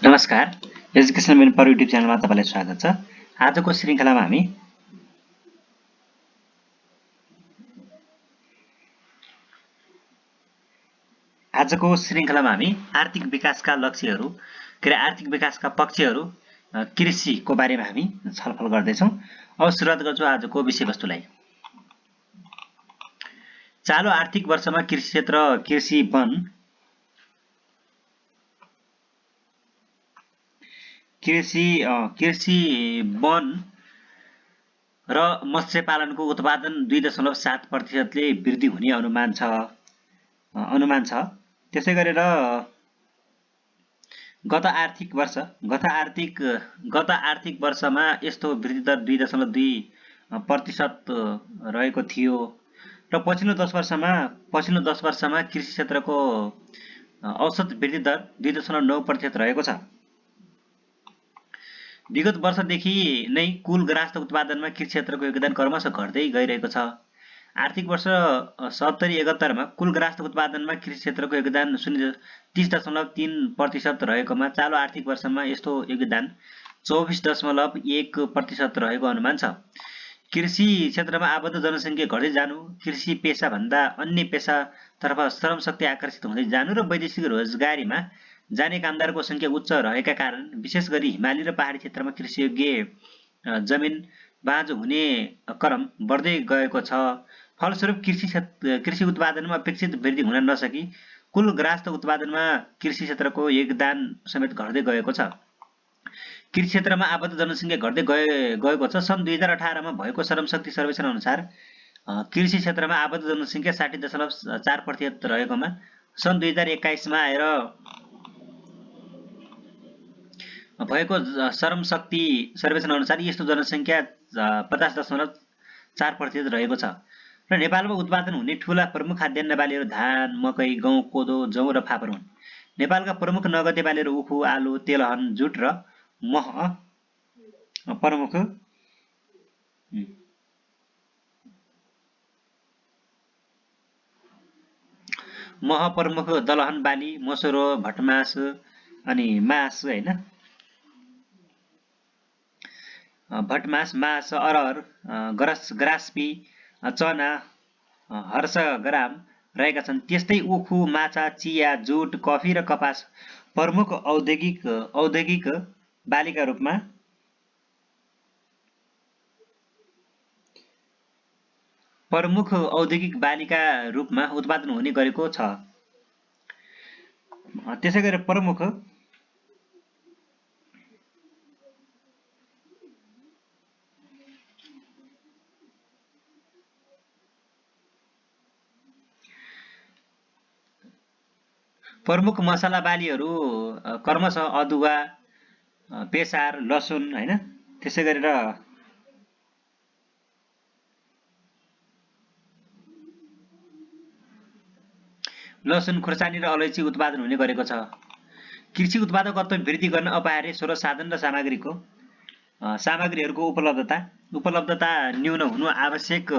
नमस्कार, education main पर YouTube च्यानलमा तपाईलाई स्वागत छ। आजको श्रृङ्खलामा हामी आर्थिक विकासका लक्ष्यहरू आर्थिक विकासका पक्षहरू कृषिको बारेमा हामी छलफल गर्दैछौँ। अब सुरुवात गर्छु आजको विषयवस्तुलाई। चालु आर्थिक वर्षमा कृषि क्षेत्र कृषि वन र मत्स्य पालनको उत्पादन 2.7% ले वृद्धि हुने अनुमान छ। त्यसै गरेर गत आर्थिक वर्षमा यस्तो वृद्धि दर 2.2% रहेको थियो र पछिल्लो 10 वर्षमा कृषि क्षेत्रको औसत वृद्धि दर 2.9% रहेको छ। विगत वर्षदेखि नै कुल ग्राहस्थ उत्पादनमा कृषि क्षेत्रको योगदान क्रमशः घट्दै गइरहेको छ। आर्थिक वर्ष 70-71 मा कुल ग्राहस्थ उत्पादनमा कृषि क्षेत्रको योगदान 30.3% रहेकोमा चालु आर्थिक वर्षमा यस्तो योगदान 24.1% रहेको अनुमान छ। कृषि क्षेत्रमा आबद्ध जनसङ्ख्या घट्दै जानु, कृषि पेशा भन्दा अन्य पेशातर्फ श्रम शक्ति आकर्षित हुँदै जानु र वैदेशिक रोजगारीमा जाने कामदारको संख्या उच्च रहेका कारण विशेष गरी हिमाली र पहाडी क्षेत्रमा कृषियोग्य जमिन बाँझो हुने क्रम बढ्दै गएको छ। फलस्वरूप कृषि उत्पादनमा अपेक्षित वृद्धि हुन नसकी कुल ग्राहस्थ उत्पादनमा कृषि क्षेत्रको योगदान समेत घट्दै गएको छ। कृषि क्षेत्रमा आबद्ध जनसङ्ख्या घट्दै गएको छ। सन् 2018 मा भएको श्रमशक्ति सर्वेक्षण अनुसार कृषि क्षेत्रमा आबद्ध जनसङ्ख्या 60.4% रहेकोमा सन् 2021 मा आएर भएको श्रमशक्ति सर्वेक्षण अनुसार यस्तो जनसङ्ख्या 50.4% रहेको छ। र नेपालमा उत्पादन हुने ठूला प्रमुख खाद्यान्न बालीहरू धान, मकै, गहुँ, कोदो, जौ र फापर हुन्। नेपालका प्रमुख नगदे बालीहरू उखु, आलु, तेलहन, जुट र मह प्रमुख दलहन बाली, मसुरो, भटमास अनि मास हैन, भटमास, मास, अरहर, ग्रास्पी, चना, हर्षग्राम रहेका छन्। त्यस्तै उखु, माछा, चिया, जुट, कफी र कपास प्रमुख औद्योगिक बालीका रूपमा उत्पादन हुने गरेको छ। त्यसै गरी प्रमुख मसला बालीहरू क्रमशः अदुवा, बेसार, लसुन हैन, त्यसै गरेर लसुन, खुर्सानी र अलैँची उत्पादन हुने गरेको छ। कृषि उत्पादकत्व वृद्धि गर्न अपरिहार्य स्रोत साधन र सामग्रीहरूको उपलब्धता न्यून हुनु आवश्यक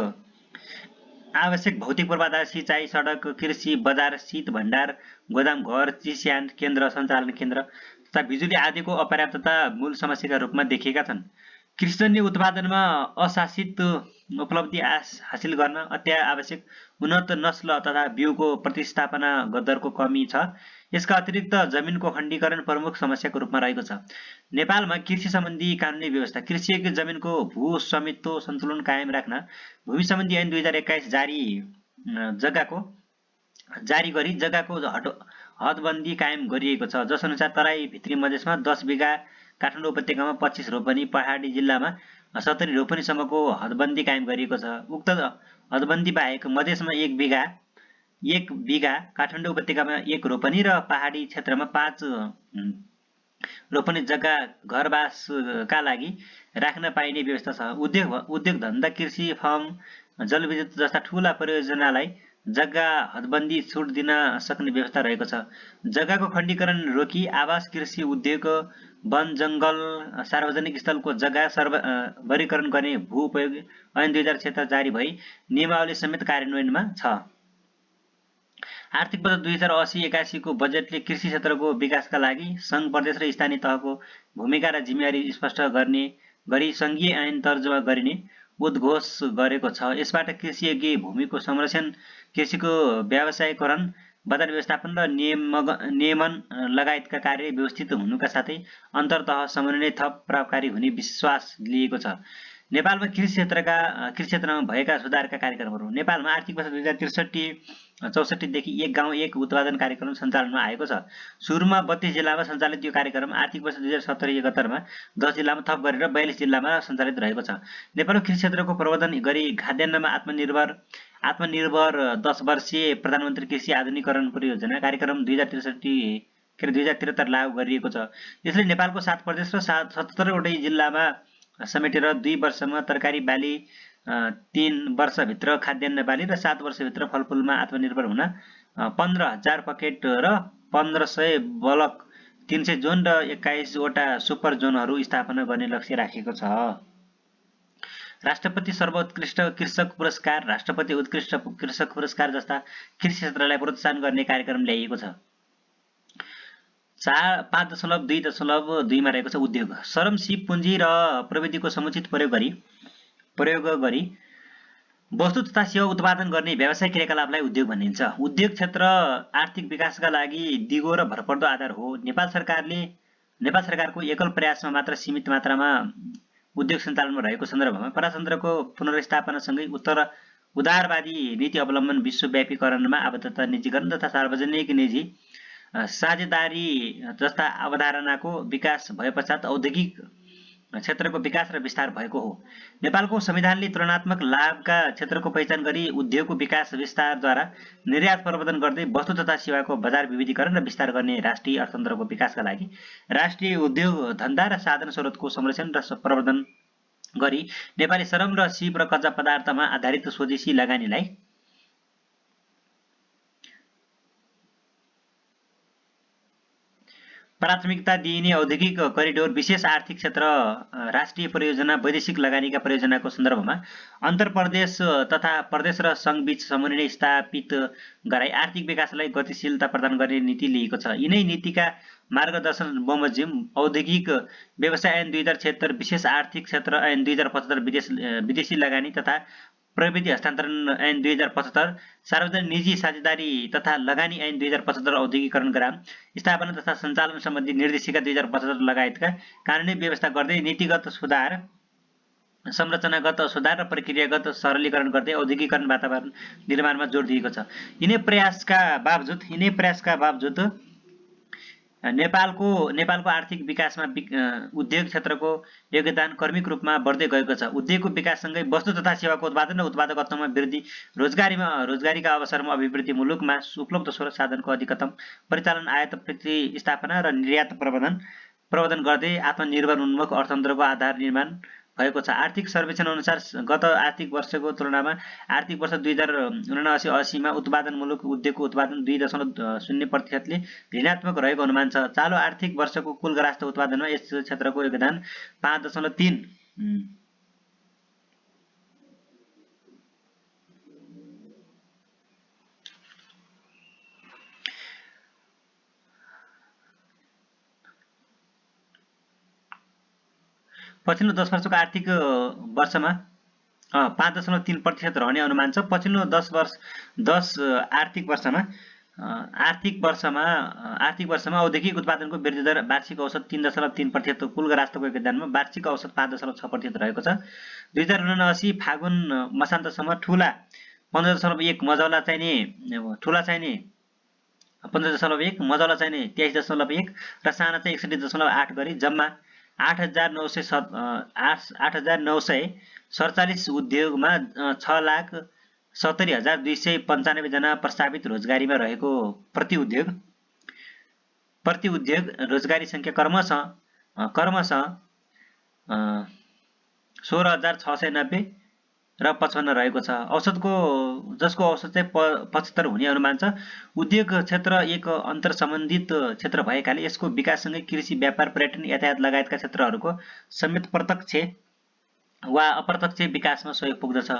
भौतिक पूर्वाधार, सिँचाइ, सडक, कृषि बजार, शीत भण्डार, गोदाम घर, चिस्यान केन्द्र, सञ्चालन केन्द्र तथा बिजुली आदिको अपर्याप्तता मूल समस्याका रूपमा देखिएका छन्। कृषिजन्य उत्पादनमा अशासित उपलब्धि हासिल गर्न अत्यावश्यक उन्नत नस्ल तथा बिउको प्रतिस्थापना दरको कमी छ। यसका अतिरिक्त जमिनको खण्डीकरण प्रमुख समस्याको रूपमा रहेको छ। नेपालमा कृषि सम्बन्धी कानुनी व्यवस्था कृषियोग्य जमिनको भू-स्वामित्व सन्तुलन कायम राख्न भूमि सम्बन्धी ऐन 2021 जारी गरी जग्गाको हदबन्दी कायम गरिएको छ। जस अनुसार तराई भित्री मधेसमा 10 बिघा, काठमाडौँ उपत्यकामा 25 रोपनी, पहाडी जिल्लामा 70 रोपनीसम्मको हदबन्दी कायम गरिएको छ। उक्त हदबन्दी बाहेक मधेसमा 1 बिघा, काठमाडौँ उपत्यकामा 1 रोपनी र पहाडी क्षेत्रमा 5 रोपनी जग्गा घरबासका लागि राख्न पाइने व्यवस्था छ। उद्योग धन्दा, कृषि फार्म, जलविद्युत जस्ता ठूला परियोजनालाई जग्गा हदबन्दी छुट दिन सक्ने व्यवस्था रहेको छ। जग्गाको खण्डीकरण रोकी आवास, कृषि, उद्योग, वन, जङ्गल, सार्वजनिक स्थलको जग्गा वर्गीकरण गर्ने भू उपयोग ऐन 2076 जारी भई नियमावली समेत कार्यान्वयनमा छ। आर्थिक वर्ष 2080-81 को बजेटले कृषि क्षेत्रको विकासका लागि सङ्घ प्रदेश र स्थानीय तहको भूमिका र जिम्मेवारी स्पष्ट गर्ने गरी सङ्घीय ऐन तर्जुमा गरिने उद्घोष गरेको छ। यसबाट कृषियोग्य भूमिको संरक्षण, कृषिको व्यावसायीकरण, बजार व्यवस्थापन र नियमन लगायतका कार्य व्यवस्थित हुनुका साथै अन्तर्तह समन्वय थप प्रभावकारी हुने विश्वास लिएको छ। नेपालमा कृषि क्षेत्रमा भएका सुधारका कार्यक्रमहरू। नेपालमा आर्थिक वर्ष 2063-64 देखि एक गाउँ एक उत्पादन कार्यक्रम सञ्चालनमा आएको छ। सुरुमा 32 जिल्लामा सञ्चालित यो कार्यक्रम आर्थिक वर्ष 2070-71 मा 10 जिल्लामा थप गरेर 42 जिल्लामा सञ्चालित रहेको छ। नेपालको कृषि क्षेत्रको प्रवर्धन गरी खाद्यान्नमा आत्मनिर्भर 10 वर्षीय प्रधानमन्त्री कृषि आधुनिकीकरण परियोजना कार्यक्रम 2073 लागू गरिएको छ। यसले नेपालको 7 प्रदेश र 77 वटै जिल्लामा समेटेर 2 वर्षमा तरकारी बाली, 3 वर्षभित्र खाद्यान्न बाली र 7 वर्षभित्र फलफुलमा आत्मनिर्भर हुन 15,000 पकेट र 1500 बल्क, 300 जोन र 21 वटा सुपर जोनहरू स्थापना गर्ने लक्ष्य राखेको छ। राष्ट्रपति सर्वोत्कृष्ट कृषक पुरस्कार, राष्ट्रपति उत्कृष्ट कृषक पुरस्कार जस्ता कृषि क्षेत्रलाई प्रोत्साहन गर्ने कार्यक्रम ल्याइएको छ। 5.2.2 मा रहेको छ उद्योग। श्रम, सिप पुँजी र प्रविधिको समुचित प्रयोग गरी वस्तु तथा सेवा उत्पादन गर्ने व्यावसायिक क्रियाकलापलाई उद्योग भनिन्छ। उद्योग क्षेत्र आर्थिक विकासका लागि दिगो र भरपर्दो आधार हो। नेपाल सरकारको एकल प्रयासमा मात्र सीमित मात्रामा उद्योग सञ्चालनमा रहेको सन्दर्भमा प्रजातन्त्रको पुनर्स्थापनासँगै उदारवादी नीति अवलम्बन, विश्वव्यापीकरणमा आबद्धता, निजीकरण तथा सार्वजनिक निजी साझेदारी जस्ता अवधारणाको विकास भएपश्चात औद्योगिक क्षेत्रको विकास र विस्तार भएको हो। नेपालको संविधानले तुलनात्मक लाभका क्षेत्रको पहिचान गरी उद्योगको विकास विस्तारद्वारा निर्यात प्रवर्धन गर्दै वस्तु तथा सेवाको बजार विविधीकरण र विस्तार गर्ने राष्ट्रिय अर्थतन्त्रको विकासका लागि राष्ट्रिय उद्योग धन्दा र साधन स्रोतको संरक्षण र प्रवर्धन गरी नेपाली श्रम र सिप र कच्चा पदार्थमा आधारित स्वदेशी लगानीलाई प्राथमिकता दिइने औद्योगिक करिडोर, विशेष आर्थिक क्षेत्र, राष्ट्रिय परियोजना, वैदेशिक लगानीका परियोजनाको सन्दर्भमा अन्तर्प्रदेश तथा प्रदेश र सङ्घबीच समन्वय स्थापित गराई आर्थिक विकासलाई गतिशीलता प्रदान गर्ने नीति लिएको छ। यिनै नीतिका मार्गदर्शन बमोजिम औद्योगिक व्यवसाय ऐन 2076, विशेष आर्थिक क्षेत्र ऐन 2075, विदेशी लगानी तथा प्रविधि हस्तान्तरण ऐन 2075, सार्वजनिक निजी साझेदारी तथा लगानी ऐन 2075, औद्योगिकरण ग्राम स्थापना तथा सञ्चालन सम्बन्धी निर्देशिका 2075 लगायतका कानुनी व्यवस्था गर्दै नीतिगत सुधार, संरचनागत सुधार र प्रक्रियागत सरलीकरण गर्दै औद्योगिकरण वातावरण निर्माणमा जोड दिएको छ। यिनै प्रयासका बावजुद नेपालको आर्थिक विकासमा उद्योग क्षेत्रको योगदान क्रमिक रूपमा बढ्दै गएको छ। उद्योगको विकाससँगै वस्तु तथा सेवाको उत्पादन र उत्पादकत्वमा वृद्धि, रोजगारीका अवसरमा अभिवृद्धि, मुलुकमा उपलब्ध स्रोत साधनको अधिकतम परिचालन, आयात प्रतिस्थापना र निर्यात प्रवर्धन गर्दै आत्मनिर्भर उन्मुख अर्थतन्त्रको आधार निर्माण भएको छ। आर्थिक सर्वेक्षण अनुसार गत आर्थिक वर्षको तुलनामा आर्थिक वर्ष 2079-80 मा मुलुक उद्योगको उत्पादन 2.0% ले ऋणात्मक रहेको अनुमान छ। चालु आर्थिक वर्षको कुल राष्ट्र उत्पादनमा यस क्षेत्रको योगदान 5.3 पछिल्लो 10 वर्षको आर्थिक वर्षमा 5.3% रहने अनुमान छ। पछिल्लो 10 आर्थिक वर्षमा औद्योगिक उत्पादनको वृद्धि दर वार्षिक औसत 3.3%, कुल राष्ट्रको योगदानमा वार्षिक औसत 5.6% रहेको छ। 2079 फागुन मसान्तसम्म ठूला 15.1, मझौला चाहिने 23.1 र साना चाहिँ 61.8 गरी जम्मा 8,947 उद्योगमा 6,70,295 जना प्रस्तावित रोजगारीमा रहेको प्रति उद्योग रोजगारी संख्या क्रमशः 16,690 र 55 रहेको छ। जसको औसत चाहिँ 75 हुने अनुमान छ। उद्योग क्षेत्र एक अन्तर्सम्बन्धित क्षेत्र भएकाले यसको विकाससँगै कृषि, व्यापार, पर्यटन, यातायात लगायतका क्षेत्रहरूको समेत प्रत्यक्ष वा अप्रत्यक्ष विकासमा सहयोग पुग्दछ।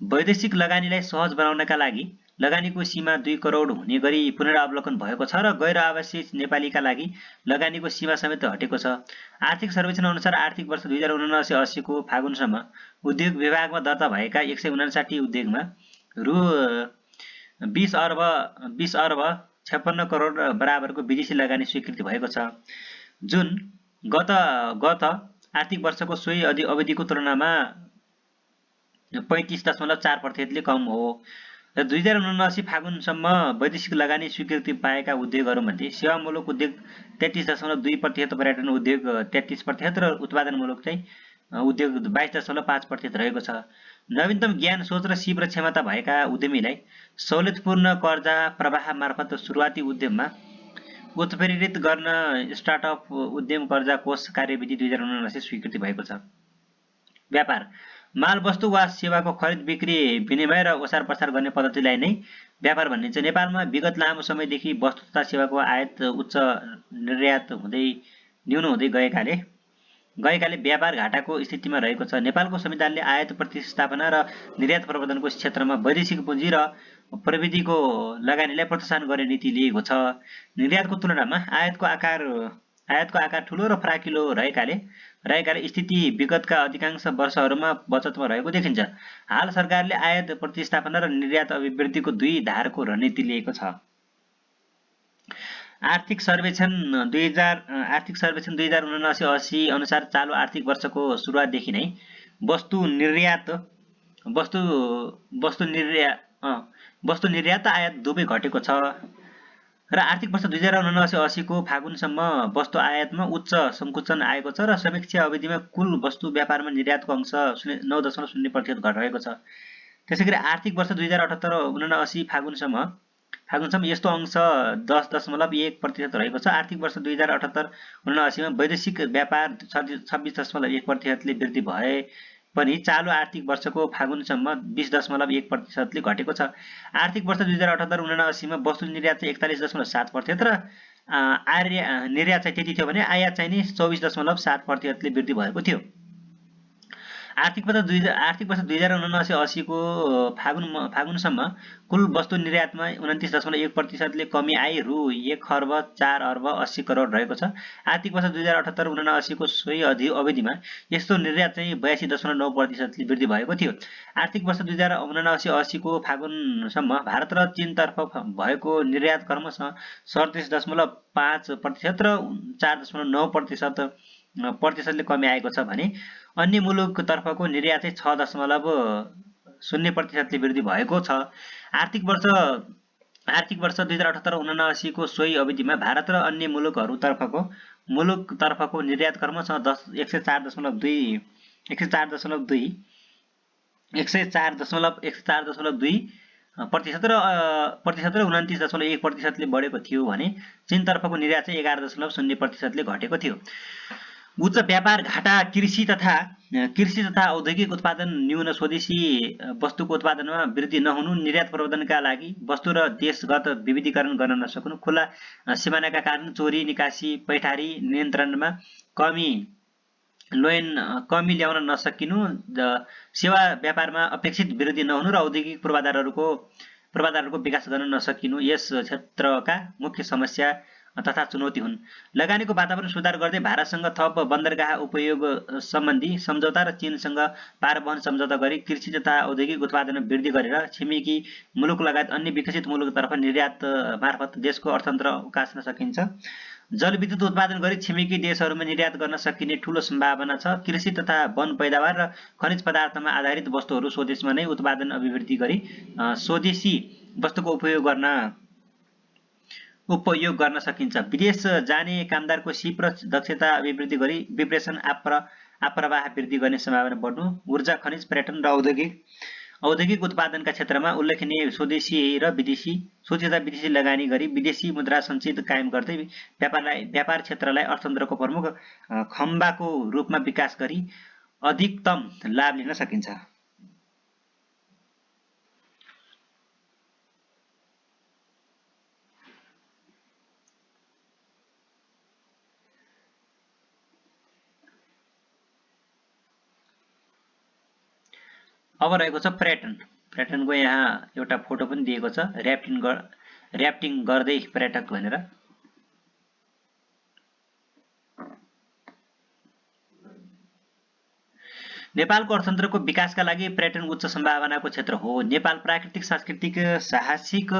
वैदेशिक लगानीलाई सहज बनाउनका लागि लगानीको सीमा 2 करोड हुने गरी पुनरावलोकन भएको छ र गैर आवासीय नेपालीका लागि लगानीको सीमा समेत हटेको छ। आर्थिक सर्वेक्षण अनुसार आर्थिक वर्ष 2079-80 को फागुनसम्म उद्योग विभागमा दर्ता भएका 159 उद्योगमा रु 20 अर्ब 56 करोड बराबरको विदेशी लगानी स्वीकृति भएको छ, जुन गत आर्थिक वर्षको सोही अवधिको तुलनामा 35.4% कम हो। र 2079 फागुनसम्म वैदेशिक लगानी स्वीकृति पाएका उद्योगहरूमध्ये सेवामूलक उद्योग 33.2%, पर्यटन उद्योग 33% र उत्पादनमूलक चाहिँ उद्योग 22.5% रहेको छ। नवीनतम ज्ञान, सोच र सिप र क्षमता भएका उद्यमीलाई सहुलियतपूर्ण कर्जा प्रवाह मार्फत सुरुवाती उद्यममा उत्प्रेरित गर्न स्टार्टअप उद्यम कर्जा कोष कार्यविधि 2079 स्वीकृति भएको छ। व्यापार माल वस्तु वा सेवाको खरिद बिक्री विनिमय र ओसार पसार गर्ने पद्धतिलाई नै व्यापार भनिन्छ। नेपालमा विगत लामो समयदेखि वस्तु तथा सेवाको आयात उच्च, निर्यात न्यून हुँदै गएकाले व्यापार घाटाको स्थितिमा रहेको छ। नेपालको संविधानले आयात प्रतिस्थापना र निर्यात प्रवर्धनको क्षेत्रमा वैदेशिक पुँजी र प्रविधिको लगानीलाई प्रोत्साहन गर्ने नीति लिएको छ। निर्यातको तुलनामा आयातको आकार ठूलो र फराकिलो रहेकाले स्थिति विगतका अधिकांश वर्षहरूमा बचतमा रहेको देखिन्छ। हाल सरकारले आयात प्रतिस्थापना र निर्यात अभिवृद्धिको 2 धारको रणनीति लिएको छ। आर्थिक सर्वेक्षण 2079-80 अनुसार चालु आर्थिक वर्षको सुरुवातदेखि नै वस्तु निर्यात आयात दुवै घटेको छ र आर्थिक वर्ष 2079-80 को फागुनसम्म वस्तु आयातमा उच्च सङ्कुचन आएको छ र समीक्षा अवधिमा कुल वस्तु व्यापारमा निर्यातको अंश 9.0% घटेको छ। त्यसैगरी आर्थिक वर्ष 2078-79 फागुनसम्म यस्तो अंश 10.1% रहेको छ। आर्थिक वर्ष 2078-79 मा वैदेशिक व्यापार 26.1% ले वृद्धि भए पनि चालु आर्थिक वर्षको फागुनसम्म 20.1% ले घटेको छ। आर्थिक वर्ष 2078-79 मा वस्तु निर्यात चाहिँ 41.7% र निर्यात चाहिँ त्यति थियो भने आयात चाहिँ नि 24.7% ले वृद्धि भएको थियो। आर्थिक वर्ष 2079-80 को फागुनसम्म कुल वस्तु निर्यातमा 29.1% ले कमी आई रु 1,04,80 करोड रहेको छ। आर्थिक वर्ष 2078-79 को सोही अवधिमा यस्तो निर्यात चाहिँ 82.9% ले वृद्धि भएको थियो। आर्थिक वर्ष 2079-80 को फागुनसम्म भारत र चीनतर्फ भएको निर्यात क्रमशः 37.5% र 4.9% ले कमी आएको छ भने अन्य मुलुकतर्फको निर्यात चाहिँ 6.0% ले वृद्धि भएको छ। आर्थिक वर्ष 2078-79 को सोही अवधिमा भारत र अन्य मुलुकतर्फको निर्यात क्रमशः 104.2% र 29.1% ले बढेको थियो भने चीनतर्फको निर्यात चाहिँ 11.0% ले घटेको थियो। उच्च व्यापार घाटा कृषि तथा औद्योगिक उत्पादन न्यून, स्वदेशी वस्तुको उत्पादनमा वृद्धि नहुनु, निर्यात प्रवर्धनका लागि वस्तु र देशगत विविधीकरण गर्न नसक्नु, खुला सिमानाका कारण चोरी निकासी पैठारी नियन्त्रणमा कमी ल्याउन नसकिनु, सेवा व्यापारमा अपेक्षित वृद्धि नहुनु र औद्योगिक पूर्वाधारको विकास गर्न नसकिनु यस क्षेत्रका मुख्य समस्या तथा चुनौती हुन्। लगानीको वातावरण सुधार गर्दै भारतसँग थप बन्दरगाह उपयोग सम्बन्धी सम्झौता र चीनसँग पारवहन सम्झौता गरी कृषि तथा औद्योगिक उत्पादनमा वृद्धि गरेर छिमेकी मुलुक लगायत अन्य विकसित मुलुकतर्फ निर्यात मार्फत देशको अर्थतन्त्र उकास्न सकिन्छ। जलविद्युत उत्पादन गरी छिमेकी देशहरूमा निर्यात गर्न सकिने ठूलो सम्भावना छ। कृषि तथा वन पैदावार र खनिज पदार्थमा आधारित वस्तुहरू स्वदेशमा नै उत्पादन अभिवृद्धि गरी स्वदेशी वस्तुको उपयोग गर्न सकिन्छ। विदेश जाने कामदारको सिप र दक्षता अभिवृद्धि गरी विप्रेषण आप्रवाह वृद्धि गर्ने सम्भावना बढ्नु, ऊर्जा, खनिज, पर्यटन र औद्योगिक उत्पादनका क्षेत्रमा उल्लेखनीय स्वदेशी तथा विदेशी लगानी गरी विदेशी मुद्रा सञ्चित कायम गर्दै व्यापार क्षेत्रलाई अर्थतन्त्रको प्रमुख खम्बाको रूपमा विकास गरी अधिकतम लाभ लिन सकिन्छ। अब रहेको छ पर्यटन। पर्यटनको यहाँ एउटा फोटो पनि दिएको छ, र्याफ्टिङ गर्दै पर्यटक भनेर। नेपालको अर्थतन्त्रको विकासका लागि पर्यटन उच्च सम्भावनाको क्षेत्र हो। नेपाल प्राकृतिक, सांस्कृतिक, साहसिक,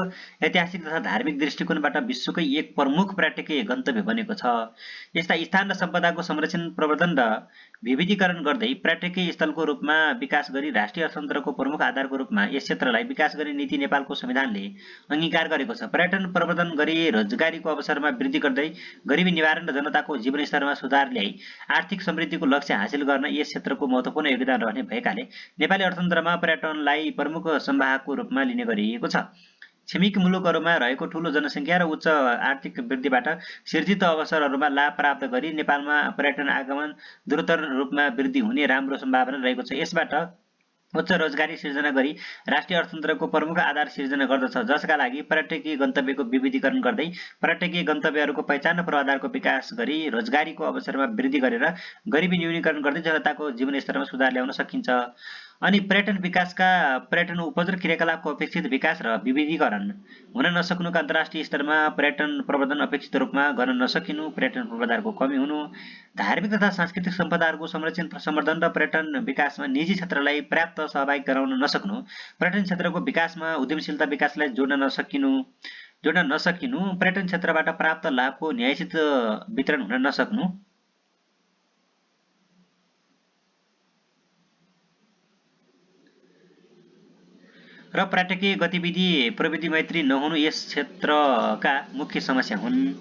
ऐतिहासिक तथा धार्मिक दृष्टिकोणबाट विश्वकै एक प्रमुख पर्यटकीय गन्तव्य बनेको छ। यस्ता स्थान र सम्पदाको संरक्षण, प्रवर्धन र विविधीकरण गर्दै पर्यटकीय स्थलको रूपमा विकास गरी राष्ट्रिय अर्थतन्त्रको प्रमुख आधारको रूपमा यस क्षेत्रलाई विकास गर्ने नीति नेपालको संविधानले अङ्गीकार गरेको छ। पर्यटन प्रवर्धन गरी रोजगारीको अवसरमा वृद्धि गर्दै गरिबी निवारण र जनताको जीवनस्तरमा सुधार ल्याई आर्थिक समृद्धिको लक्ष्य हासिल गर्न यस क्षेत्रको महत्त्वपूर्ण योगदान रहने भएकाले नेपाली अर्थतन्त्रमा पर्यटनलाई प्रमुख सम्भागको रूपमा लिने गरिएको छ। छिमेकी मुलुकहरूमा रहेको ठूलो जनसङ्ख्या र उच्च आर्थिक वृद्धिबाट सृजित अवसरहरूमा लाभ प्राप्त गरी नेपालमा पर्यटन आगमन द्रुत रूपमा वृद्धि हुने राम्रो सम्भावना रहेको छ। यसबाट उच्च रोजगारी सिर्जना गरी राष्ट्रिय अर्थतन्त्रको प्रमुख आधार सिर्जना गर्दछ, जसका लागि पर्यटकीय गन्तव्यको विविधीकरण गर्दै पर्यटकीय गन्तव्यहरूको पहिचान र पूर्वाधारको विकास गरी रोजगारीको अवसरमा वृद्धि गरेर गरिबी न्यूनीकरण गर्दै जनताको जीवनस्तरमा सुधार ल्याउन सकिन्छ। अनि पर्यटन विकासका पर्यटन उपज र क्रियाकलापको अपेक्षित विकास र विविधीकरण हुन नसक्नुका अन्तर्राष्ट्रिय स्तरमा पर्यटन प्रवर्धन अपेक्षित रूपमा गर्न नसकिनु, पर्यटन पूर्वाधारको कमी हुनु, धार्मिक तथा सांस्कृतिक सम्पदाहरूको संरक्षण संवर्धन र पर्यटन विकासमा निजी क्षेत्रलाई पर्याप्त सहभागी गराउन नसक्नु, पर्यटन क्षेत्रको विकासमा उद्यमशीलता विकासलाई जोड्न नसकिनु, पर्यटन क्षेत्रबाट प्राप्त लाभको न्यायोचित वितरण हुन नसक्नु, र पर्यटकीय गतिविधि प्रविधि मैत्री नहुनु यस क्षेत्रका मुख्य समस्या हुन्।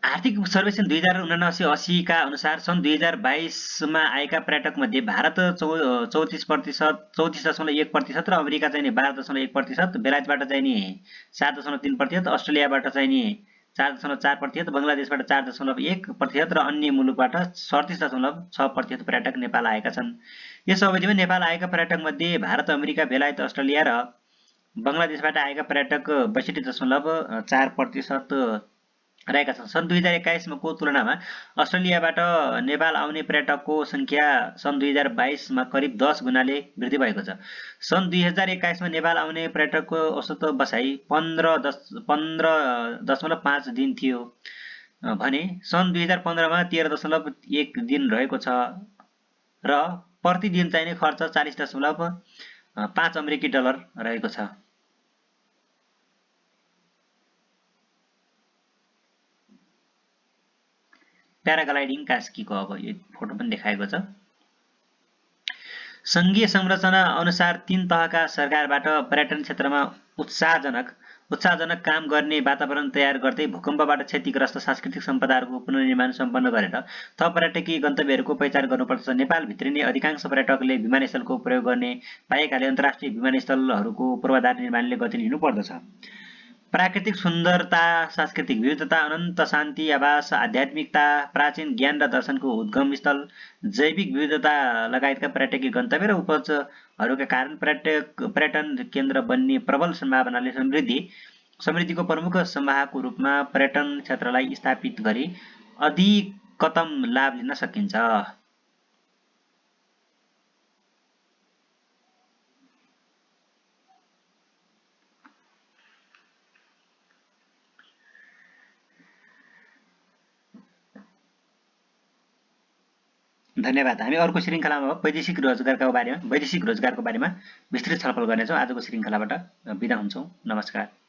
आर्थिक सर्वेक्षण 2079-80 का अनुसार सन् 2022 आएका पर्यटकमध्ये भारत 34.1% र अमेरिका चाहिने 12.1%, बेलायतबाट चाहिने 7.3%, अस्ट्रेलियाबाट चाहिने 4.4%, बङ्गलादेशबाट 4.1% र अन्य मुलुकबाट 37.6% पर्यटक नेपाल आएका छन्। यस अवधिमा नेपाल आएका पर्यटकमध्ये भारत, अमेरिका, बेलायत, अस्ट्रेलिया र बङ्गलादेशबाट आएका पर्यटक 62.4% रहेका छन्। सन् 2021 को तुलनामा अस्ट्रेलियाबाट नेपाल आउने पर्यटकको संख्या सन् 2022 मा करिब 10 गुणाले वृद्धि भएको छ। सन् 2021 मा नेपाल आउने पर्यटकको औसत बसाई 15.5 दिन थियो भने सन् 2015 मा 13.1 दिन रहेको छ र प्रति दिन चाहिने खर्च 40.5 अमेरिकी डलर रहेको छ। प्याराग्लाइडिङ कास्कीको अब यो फोटो पनि देखाएको छ। संघीय संरचना अनुसार 3 तहका सरकारबाट पर्यटन क्षेत्रमा उत्साहजनक काम गर्ने वातावरण तयार गर्दै भूकम्पबाट क्षतिग्रस्त सांस्कृतिक सम्पदाहरूको पुनर्निर्माण सम्पन्न गरेर थप पर्यटकीय गन्तव्यहरूको पहिचान गर्नुपर्दछ। नेपाल भित्रिने अधिकांश पर्यटकले विमानस्थलको प्रयोग गर्ने पाएकाले अन्तर्राष्ट्रिय विमानस्थलहरूको पूर्वाधार निर्माणले गति लिनुपर्दछ। प्राकृतिक सुन्दरता, सांस्कृतिक विविधता, अनन्त शान्ति आवास, आध्यात्मिकता, प्राचीन ज्ञान र दर्शनको उद्गम स्थल, जैविक विविधता लगायतका पर्यटकीय गन्तव्य र उपजहरूका कारण पर्यटन केन्द्र बन्ने प्रबल सम्भावनाले समृद्धिको प्रमुख सम्भागको रूपमा पर्यटन क्षेत्रलाई स्थापित गरी अधिकतम लाभ लिन सकिन्छ। धन्यवाद। हामी अर्को श्रृङ्खलामा वैदेशिक रोजगारको बारेमा विस्तृत छलफल गर्नेछौँ। आजको श्रृङ्खलाबाट बिदा हुन्छौँ। नमस्कार।